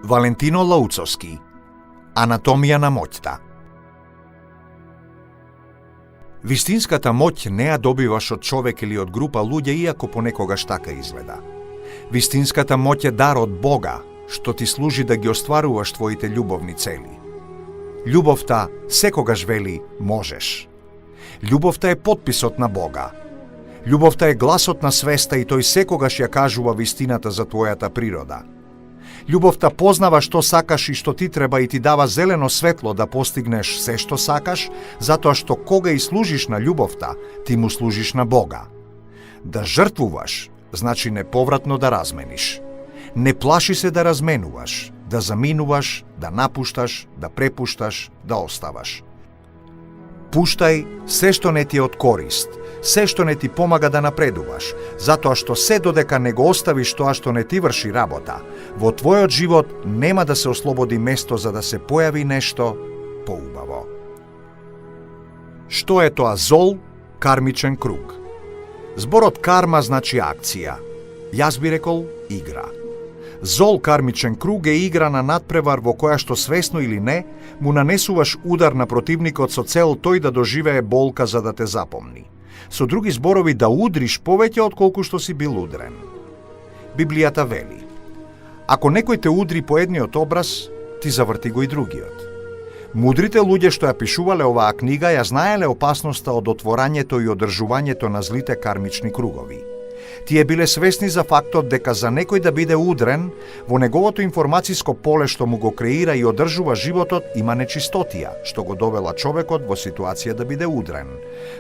Валентино Лауцовски. Анатомија на моќта. Вистинската моќ не ја добиваш од човек или од група луѓе, иако понекогаш така изгледа. Вистинската моќ е дар од Бога, што ти служи да ги остваруваш твоите љубовни цели. Љубовта секогаш вели можеш. Љубовта е потписот на Бога. Љубовта е гласот на свеста и тој секогаш ја кажува вистината за твојата природа. Љубовта познава што сакаш и што ти треба и ти дава зелено светло да постигнеш се што сакаш, затоа што кога и служиш на љубовта, ти му служиш на Бога. Да жртвуваш, значи неповратно да размениш. Не плаши се да разменуваш, да заминуваш, да напушташ, да препушташ, да оставаш. Пуштај се што не ти е од корист, се што не ти помага да напредуваш, затоа што се додека не го оставиш тоа што не ти врши работа, во твојот живот нема да се ослободи место за да се појави нешто поубаво. Што е тоа зол, кармичен круг? Зборот карма значи акција. Јас би рекол игра. Зол кармичен круг е игра на надпревар во која што свесно или не, му нанесуваш удар на противникот со цел тој да доживее болка за да те запомни. Со други зборови да удриш повеќе отколку што си бил удрен. Библијата вели: ако некој те удри по едниот образ, ти заврти го и другиот. Мудрите луѓе што ја пишувале оваа книга ја знаеле опасноста од отворањето и одржувањето на злите кармични кругови. Тие биле свесни за фактот дека за некој да биде удрен, во неговото информациско поле што му го креира и одржува животот има нечистотија, што го довела човекот во ситуација да биде удрен.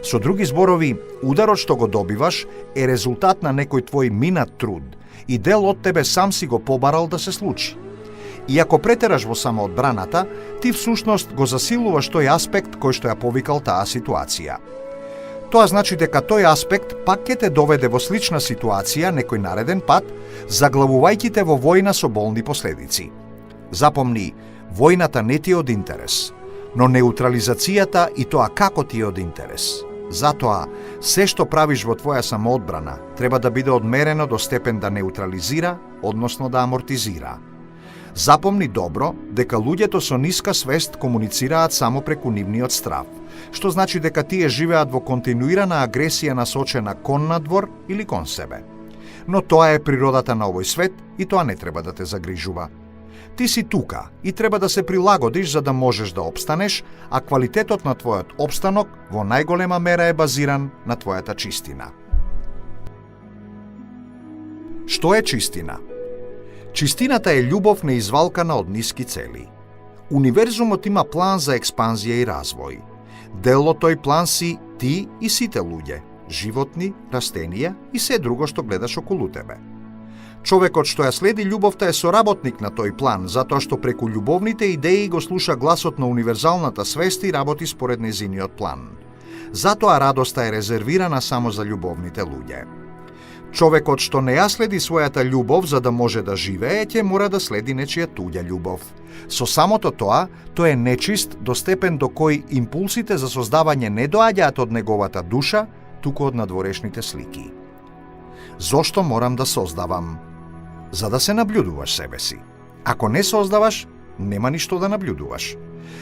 Со други зборови, ударот што го добиваш е резултат на некој твој минат труд и дел од тебе сам си го побарал да се случи. И ако претераш во самоодбраната, ти всушност го засилуваш тој аспект кој што ја повикал таа ситуација. Тоа значи дека тој аспект пак ќе те доведе во слична ситуација некој нареден пат, заглавувајќи те во војна со болни последици. Запомни, војната не ти е од интерес, но неутрализацијата и тоа како ти е од интерес. Затоа, се што правиш во твоја самоодбрана треба да биде одмерено до степен да неутрализира, односно да амортизира. Запомни добро дека луѓето со ниска свест комуницираат само преку нивниот страв, што значи дека тие живеат во континуирана агресија насочена кон надвор или кон себе. Но тоа е природата на овој свет и тоа не треба да те загрижува. Ти си тука и треба да се прилагодиш за да можеш да опстанеш, а квалитетот на твојот опстанок во најголема мера е базиран на твојата чистина. Што е чистина? Чистината е љубов неизвалкана од ниски цели. Универзумот има план за експанзија и развој. Дел од тој план си ти и сите луѓе, животни, растенија и се друго што гледаш околу тебе. Човекот што ја следи љубовта е соработник на тој план, затоа што преку љубовните идеи го слуша гласот на универзалната свест и работи според незиниот план. Затоа радоста е резервирана само за љубовните луѓе. Човекот што не ја следи својата љубов за да може да живее, ќе мора да следи нечија туѓа љубов. Со самото тоа, тој е нечист до степен до кој импулсите за создавање не доаѓаат од неговата душа, туку од надворешните слики. Зошто морам да создавам? За да се наблюдуваш себе си. Ако не создаваш, нема ништо да наблюдуваш.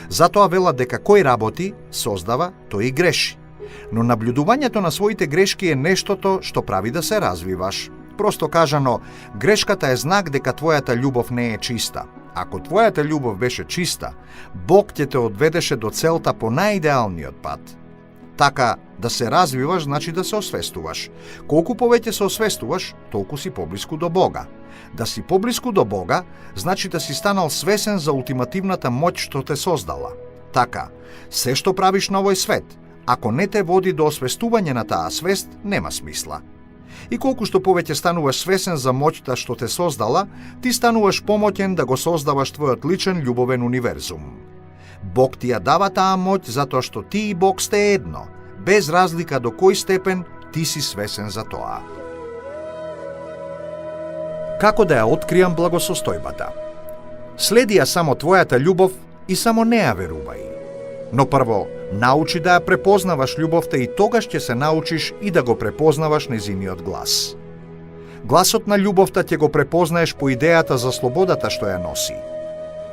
Затоа велат дека кој работи, создава, тој и греши. Но наблюдувањето на своите грешки е нештото што прави да се развиваш. Просто кажано, грешката е знак дека твојата љубов не е чиста. Ако твојата љубов беше чиста, Бог ќе те одведеше до целта по најидеалниот пат. Така, да се развиваш значи да се освестуваш. Колку повеќе се освестуваш, толку си поблиску до Бога. Да си поблиску до Бога, значи да си станал свесен за ултимативната моќ што те создала. Така, се што правиш на овој свет, ако не те води до освестување на таа свест, нема смисла. И колку што повеќе стануваш свесен за моќта што те создала, ти стануваш помоќен да го создаваш твојот личен љубовен универзум. Бог ти ја дава таа моќ затоа што ти и Бог сте едно, без разлика до кој степен ти си свесен за тоа. Како да ја откриам благосостојбата? Следи ја само твојата љубов и само не ја верувај. Но прво, научи да ја препознаваш љубовта и тогаш ќе се научиш и да го препознаваш незиниот глас. Гласот на љубовта ќе го препознаеш по идејата за слободата што ја носи.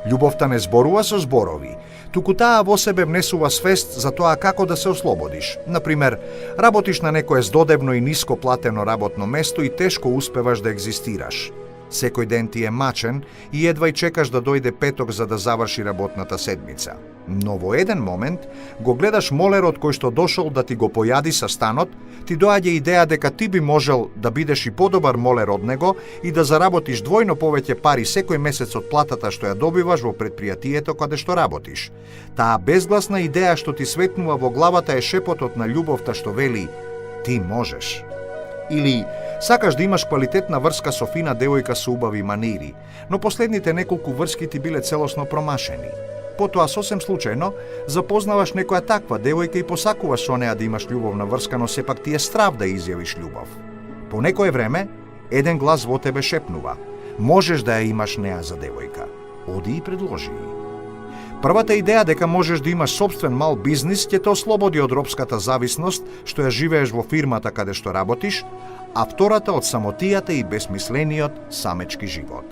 Љубовта не зборува со зборови, туку таа во себе внесува свест за тоа како да се ослободиш. Например, работиш на некое здодевно и ниско платено работно место и тешко успеваш да екзистираш. Секој ден ти е мачен и едва и чекаш да дојде петок за да заврши работната седмица. Но во еден момент го гледаш молерот кој што дошол да ти го појади со станот, ти доаѓа идеја дека ти би можел да бидеш и подобар молер од него и да заработиш двојно повеќе пари секој месец од платата што ја добиваш во претпријатието каде што работиш. Таа безгласна идеја што ти светнува во главата е шепотот на љубовта што вели «Ти можеш». Или сакаш да имаш квалитетна врска со фина девојка со убави манири, но последните неколку врски ти биле целосно промашени. Потоа сосем случајно запознаваш некоја таква девојка и посакуваш со неа да имаш љубовна врска, но сепак ти е страв да изјавиш љубов. По некое време, еден глас во тебе шепнува: можеш да ја имаш неа за девојка. Оди и предложи ја. Првата идеја дека можеш да имаш сопствен мал бизнис ќе те ослободи од робската зависност што ја живееш во фирмата каде што работиш, а втората од самотијата и безсмислениот самечки живот.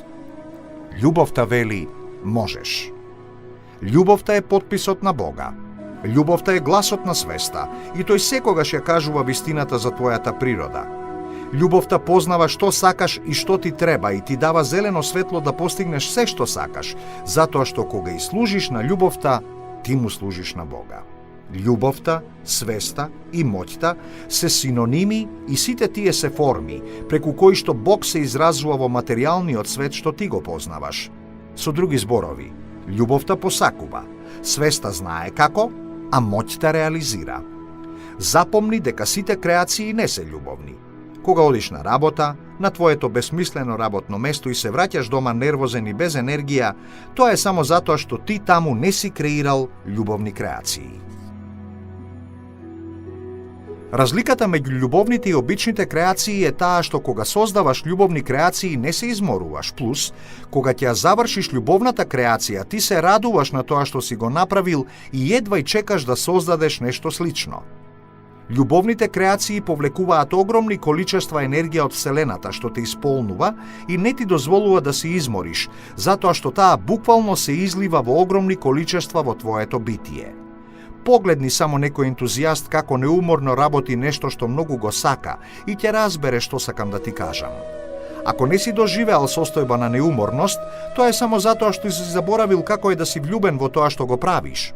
Љубовта вели можеш. Љубовта е потписот на Бога. Љубовта е гласот на свеста и тој секогаш ја кажува вистината за твојата природа. Љубовта познава што сакаш и што ти треба и ти дава зелено светло да постигнеш се што сакаш, затоа што кога и служиш на љубовта, ти му служиш на Бога. Љубовта, свеста и моќта се синоними и сите тие се форми преку кои што Бог се изразува во материјалниот свет што ти го познаваш. Со други зборови, љубовта посакува, свеста знае како, а моќта реализира. Запомни дека сите креации не се љубовни. Кога одиш на работа, на твоето безсмислено работно место и се враќаш дома нервозен и без енергија, тоа е само затоа што ти таму не си креирал љубовни креации. Разликата меѓу љубовните и обичните креации е таа што кога создаваш љубовни креации не се изморуваш, плюс кога ќе ја завршиш љубовната креација, ти се радуваш на тоа што си го направил и едва и чекаш да создадеш нешто слично. Љубовните креации повлекуваат огромни количества енергија од Вселената што те исполнува и не ти дозволува да се измориш, затоа што таа буквално се излива во огромни количества во твоето битие. Погледни само некој ентузијаст како неуморно работи нешто што многу го сака и ќе разбере што сакам да ти кажам. Ако не си доживеал состојба на неуморност, тоа е само затоа што си заборавил како е да си влюбен во тоа што го правиш.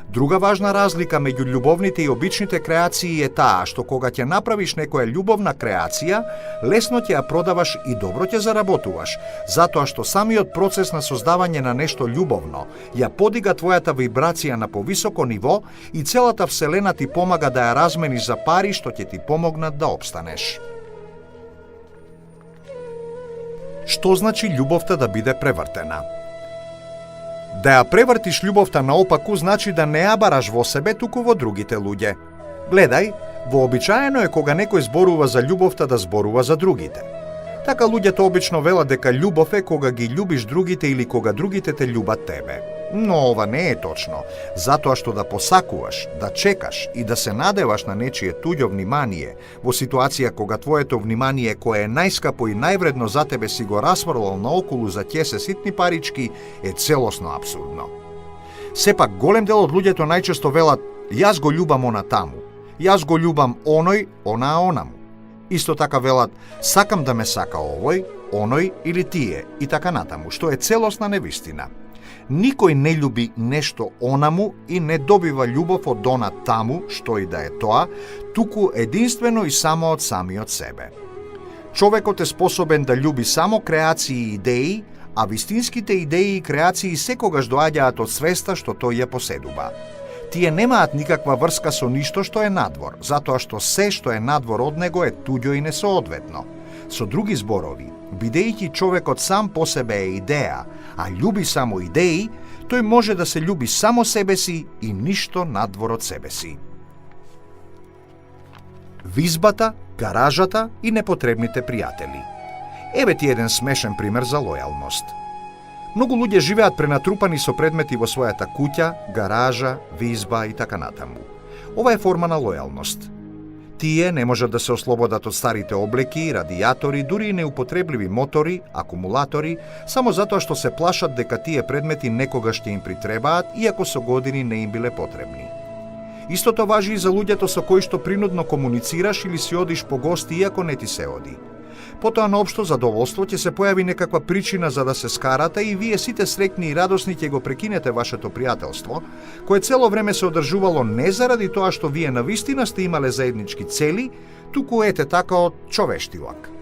Друга важна разлика меѓу љубовните и обичните креации е таа што кога ќе направиш некоја љубовна креација, лесно ќе ја продаваш и добро ќе заработуваш, затоа што самиот процес на создавање на нешто љубовно ја подига твојата вибрација на повисоко ниво и целата Вселена ти помага да ја размениш за пари што ќе ти помогнат да опстанеш. Што значи љубовта да биде превртена? Да ја превртиш љубовта наопаку значи да не ја бараш во себе, туку во другите луѓе. Гледај, вообичаено е кога некој зборува за љубовта да зборува за другите. Така луѓето обично велат дека љубов е кога ги љубиш другите или кога другите те љубат тебе. Но ова не е точно, затоа што да посакуваш, да чекаш и да се надеваш на нечие туѓо внимание во ситуација кога твоето внимание кое е најскапо и највредно за тебе си го расфрлал наоколу за ќесе ситни парички е целосно апсурдно. Сепак голем дел од луѓето најчесто велат: јас го љубам она таму, јас го љубам оној, она онаму. Исто така велат: сакам да ме сака овој, оној или тие и така натаму, што е целосна невистина. Никој не љуби нешто онаму и не добива љубов од она таму, што и да е тоа, туку единствено и само од самиот себе. Човекот е способен да љуби само креации и идеи, а вистинските идеи и креации секогаш доаѓаат од свеста што тој ја поседува. Тие немаат никаква врска со ништо што е надвор, затоа што се што е надвор од него е туѓо и несоодветно. Со други зборови, бидејќи човекот сам по себе е идеја, а љуби само идеи, тој може да се љуби само себе си и ништо надвор од себе си. Визбата, гаражата и непотребните пријатели. Еве ти еден смешен пример за лојалност. Многу луѓе живеат пренатрупани со предмети во својата куќа, гаража, визба и така натаму. Ова е форма на лојалност. Тие не можат да се ослободат од старите облеки, радијатори, дури и неупотребливи мотори, акумулатори, само затоа што се плашат дека тие предмети некогаш ќе им притребаат, иако со години не им биле потребни. Истото важи и за луѓето со кои што принудно комуницираш или си одиш по гости, иако не ти се оди. Потоа на општо задоволство ќе се појави некаква причина за да се скарате и вие сите среќни и радосни ќе го прекинете вашето пријателство, кое цело време се одржувало не заради тоа што вие навистина сте имале заеднички цели, туку ете така од човештилак.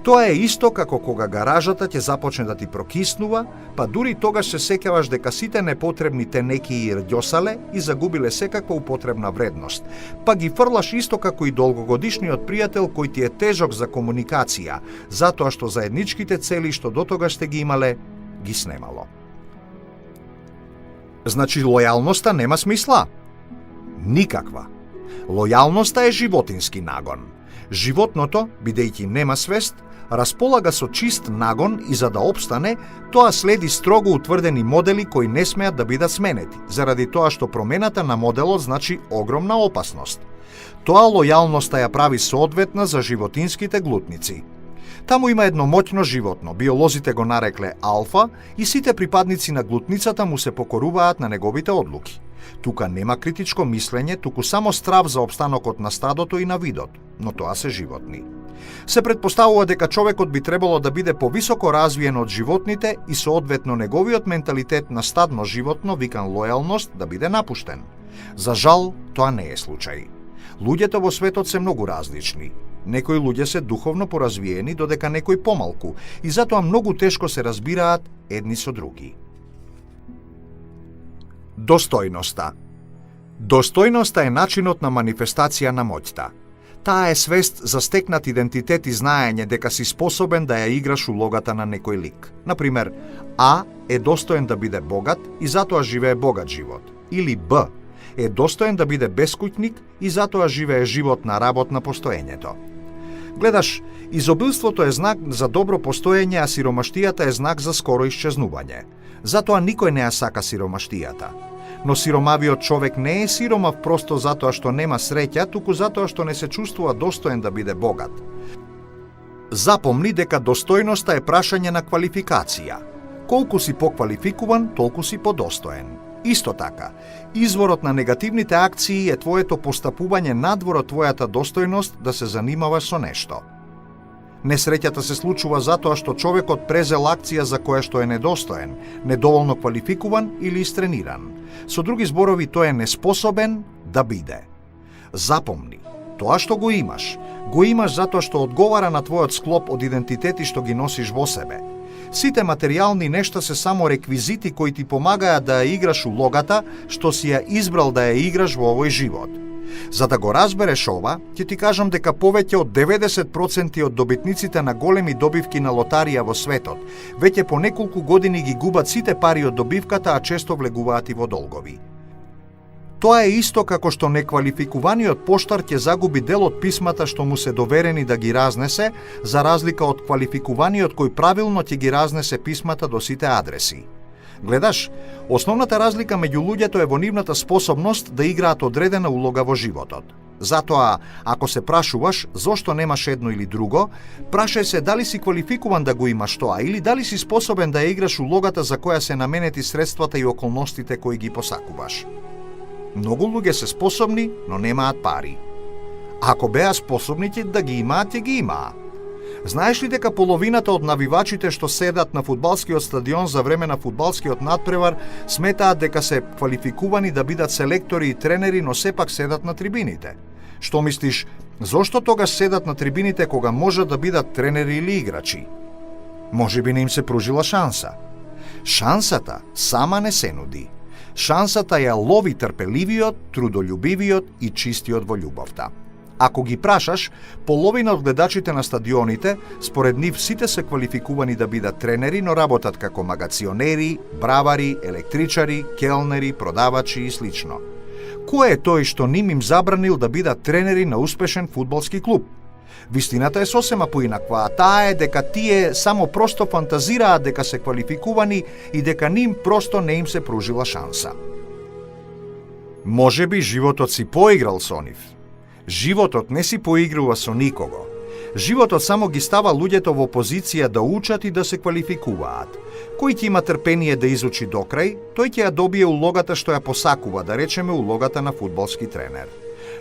Тоа е исто како кога гаражата ќе започне да ти прокиснува, па дури тогаш се сеќаваш дека сите непотребни тенеки и рѓосале и загубиле секаква употребна вредност, па ги фрлаш исто како и долгогодишниот пријател кој ти е тежок за комуникација, затоа што заедничките цели што дотогаш сте ги имале, ги снемало. Значи лојалноста нема смисла? Никаква. Лојалноста е животински нагон. Животното, бидејќи нема свест, располага со чист нагон и за да опстане, тоа следи строго утврдени модели кои не смеат да бидат сменети, заради тоа што промената на моделот значи огромна опасност. Тоа лојалноста ја прави соодветна за животинските глутници. Таму има едно моќно животно, биолозите го нарекле алфа, и сите припадници на глутницата му се покоруваат на неговите одлуки. Тука нема критичко мислење, туку само страв за опстанокот на стадото и на видот, но тоа се животни. Се предпоставува дека човекот би требало да биде повисоко развиен од животните и соодветно неговиот менталитет на стадно животно, викан лојалност, да биде напуштен. За жал, тоа не е случај. Луѓето во светот се многу различни. Некои луѓе се духовно поразвиени, додека некои помалку, и затоа многу тешко се разбираат едни со други. Достојноста. Достојноста е начинот на манифестација на моќта. Таа е свест за стекнат идентитет и знаење дека си способен да ја играш улогата на некој лик. Например, А е достоен да биде богат и затоа живее богат живот. Или Б е достоен да биде бескуќник и затоа живее живот на работ на постоењето. Гледаш, изобилството е знак за добро постоење, а сиромаштијата е знак за скоро исчезнување. Затоа никој не ја сака сиромаштијата. Но сиромавиот човек не е сиромав просто затоа што нема среќа, туку затоа што не се чувствува достоен да биде богат. Запомни дека достојноста е прашање на квалификација. Колку си поквалификуван, толку си подостоен. Исто така, изворот на негативните акции е твоето постапување надвор од твојата достојност да се занимаваш со нешто. Несреќата се случува затоа што човекот презел акција за која што е недостоен, недоволно квалификуван или истрениран. Со други зборови, тој е неспособен да биде. Запомни, тоа што го имаш затоа што одговара на твојот склоп од идентитети што ги носиш во себе. Сите материјални нешта се само реквизити кои ти помагаат да ја играш улогата што си ја избрал да ја играш во овој живот. За да го разбереш ова, ќе ти кажам дека повеќе од 90% од добитниците на големи добивки на лотарија во светот веќе по неколку години ги губат сите пари од добивката, а често влегуваат и во долгови. Тоа е исто како што неквалификуваниот поштар ќе загуби дел од писмата што му се доверени да ги разнесе, за разлика од квалификуваниот кој правилно ќе ги разнесе писмата до сите адреси. Гледаш, основната разлика меѓу луѓето е во нивната способност да играат одредена улога во животот. Затоа, ако се прашуваш зошто немаш едно или друго, прашај се дали си квалификуван да го имаш тоа или дали си способен да ја играш улогата за која се наменети средствата и околностите кои ги посакуваш. Многу луѓе се способни, но немаат пари. Ако беа способни да ги имаат, ќе ги имаа. Знаеш ли дека половината од навивачите што седат на фудбалскиот стадион за време на фудбалскиот надпревар сметаат дека се квалификувани да бидат селектори и тренери, но сепак седат на трибините? Што мислиш, зошто тогаш седат на трибините кога можат да бидат тренери или играчи? Можеби не им се пружила шанса. Шансата сама не се нуди. Шансата ја лови трпеливиот, трудолюбивиот и чистиот во љубовта. Ако ги прашаш, половина од гледачите на стадионите, според нив сите се квалификувани да бидат тренери, но работат како магационери, бравари, електричари, келнери, продавачи и слично. Кој е тој што ним им забранил да бидат тренери на успешен фудбалски клуб? Вистината е сосема поинаква, а таа е дека тие само просто фантазираат дека се квалификувани и дека ним просто не им се пружила шанса. Можеби животот си поиграл со нив. Животот не си поигрува со никого. Животот само ги става луѓето во позиција да учат и да се квалификуваат. Кој ќе има трпение да изучи докрај, тој ќе ја добие улогата што ја посакува, да речеме улогата на фудбалски тренер.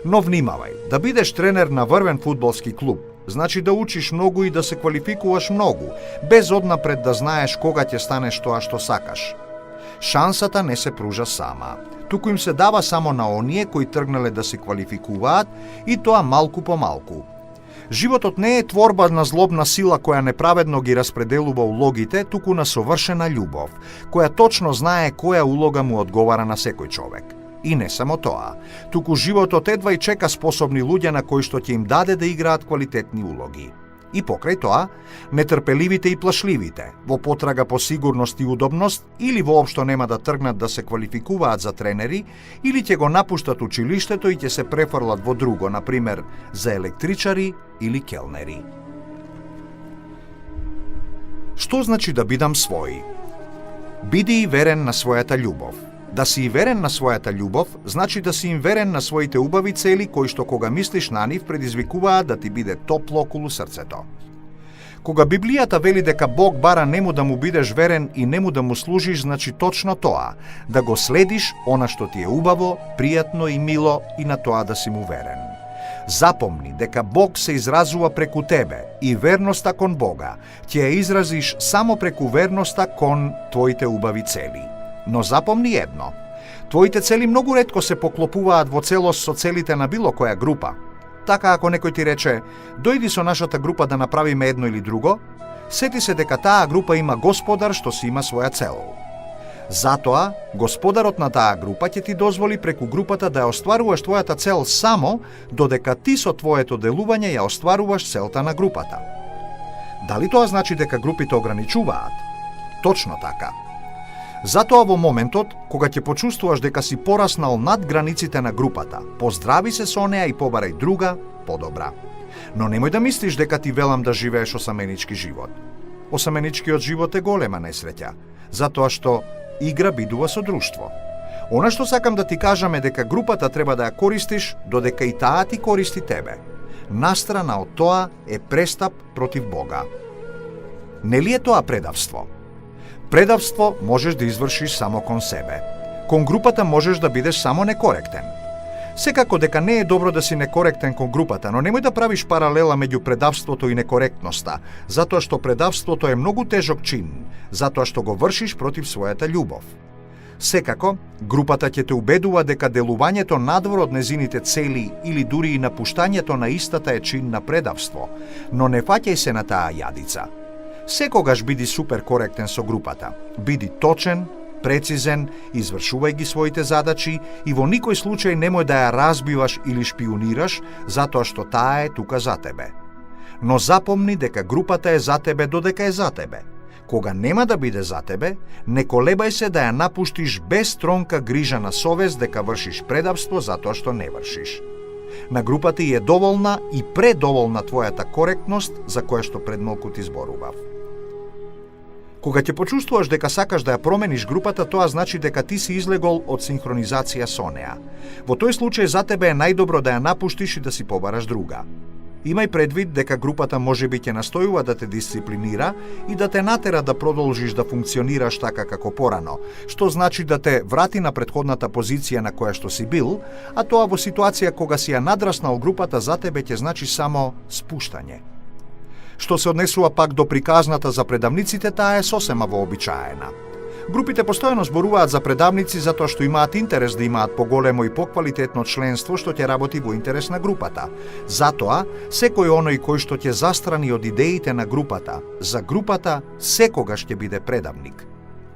Но внимавај, да бидеш тренер на врвен фудбалски клуб, значи да учиш многу и да се квалификуваш многу, без однапред да знаеш кога ќе станеш тоа што сакаш. Шансата не се пружа сама. Туку им се дава само на оние кои тргнале да се квалификуваат и тоа малку по малку. Животот не е творба на злобна сила која неправедно ги распределува улогите, туку на совршена љубов, која точно знае која улога му одговара на секој човек. И не само тоа, туку животот едва и чека способни луѓе на кои што ќе им даде да играат квалитетни улоги. И покрај тоа, нетрпеливите и плашливите, во потрага по сигурност и удобност, или воопшто нема да тргнат да се квалификуваат за тренери, или ќе го напуштат училиштето и ќе се префрлат во друго, например, за електричари или келнери. Што значи да бидам свој? Биди и верен на својата љубов. Да си и верен на својата љубов, значи да си им верен на своите убави цели, кои што кога мислиш на нив предизвикуваат да ти биде топло околу срцето. Кога Библијата вели дека Бог бара нему да му бидеш верен и нему да му служиш, значи точно тоа, да го следиш она што ти е убаво, пријатно и мило и на тоа да си му верен. Запомни дека Бог се изразува преку тебе и верноста кон Бога ќе ја изразиш само преку верноста кон твоите убави цели. Но запомни едно, твоите цели многу ретко се поклопуваат во целост со целите на било која група. Така ако некој ти рече, дојди со нашата група да направиме едно или друго, сети се дека таа група има господар што си има своја цел. Затоа, господарот на таа група ќе ти дозволи преку групата да ја остваруваш твојата цел само додека ти со твоето делување ја остваруваш целта на групата. Дали тоа значи дека групите ограничуваат? Точно така. Затоа во моментот, кога ќе почувствуваш дека си пораснал над границите на групата, поздрави се со неа и побарај друга, подобра. Но немој да мислиш дека ти велам да живееш осаменички живот. Осаменичкиот живот е голема несреќа, затоа што игра бидува со друштво. Она што сакам да ти кажам е дека групата треба да ја користиш додека и таа ти користи тебе. Настрана од тоа е престап против Бога. Нели е тоа предавство? Предавство можеш да извршиш само кон себе. Кон групата можеш да бидеш само некоректен. Секако дека не е добро да си некоректен кон групата, но немој да правиш паралела меѓу предавството и некоректноста, затоа што предавството е многу тежок чин, затоа што го вршиш против својата љубов. Секако, групата ќе те убедува дека делувањето надвор од незините цели или дури и напуштањето на истата е чин на предавство, но не фаќај се на таа јадица. Секогаш биди супер коректен со групата. Биди точен, прецизен, извршувај ги своите задачи и во никој случај немој да ја разбиваш или шпионираш, затоа што таа е тука за тебе. Но запомни дека групата е за тебе додека е за тебе. Кога нема да биде за тебе, не колебај се да ја напуштиш без тронка грижа на совест дека вршиш предавство затоа што не вршиш. На групата и е доволна и предоволна твојата коректност за која што пред малку ти зборував. Кога ќе почувствуваш дека сакаш да ја промениш групата, тоа значи дека ти си излегол од синхронизација со неа. Во тој случај за тебе е најдобро да ја напуштиш и да си побараш друга. Имај предвид дека групата можеби ќе настојува да те дисциплинира и да те натера да продолжиш да функционираш така како порано, што значи да те врати на претходната позиција на која што си бил, а тоа во ситуација кога си ја надраснал групата за тебе ќе значи само спуштање. Што се однесува пак до приказната за предавниците, таа е сосема вообичаена. Групите постојано зборуваат за предавници затоа што имаат интерес да имаат поголемо и поквалитетно членство што ќе работи во интерес на групата. Затоа, секој оној кој што ќе застрани од идеите на групата, за групата секогаш ќе биде предавник.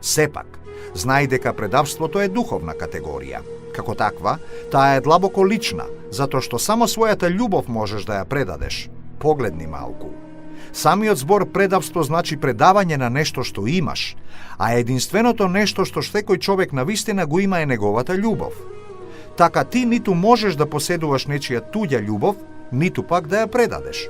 Сепак, знај дека предавството е духовна категорија. Како таква, таа е длабоко лична, затоа што само својата љубов можеш да ја предадеш. Погледни малку. Самиот збор предавство значи предавање на нешто што имаш, а единственото нешто што секој човек навистина го има е неговата љубов. Така ти ниту можеш да поседуваш нечија туѓа љубов, ниту пак да ја предадеш.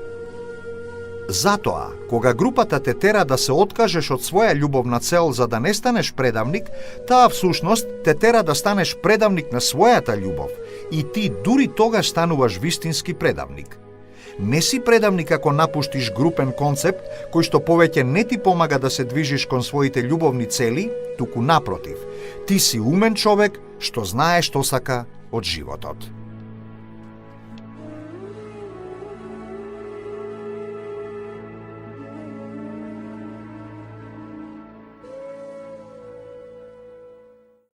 Затоа, кога групата те тера да се откажеш од своја љубовна цел за да не станеш предавник, таа всушност те тера да станеш предавник на својата љубов и ти дури тогаш стануваш вистински предавник. Не си предавник ако напуштиш групен концепт кој што повеќе не ти помага да се движиш кон своите љубовни цели, туку напротив, ти си умен човек што знае што сака од животот.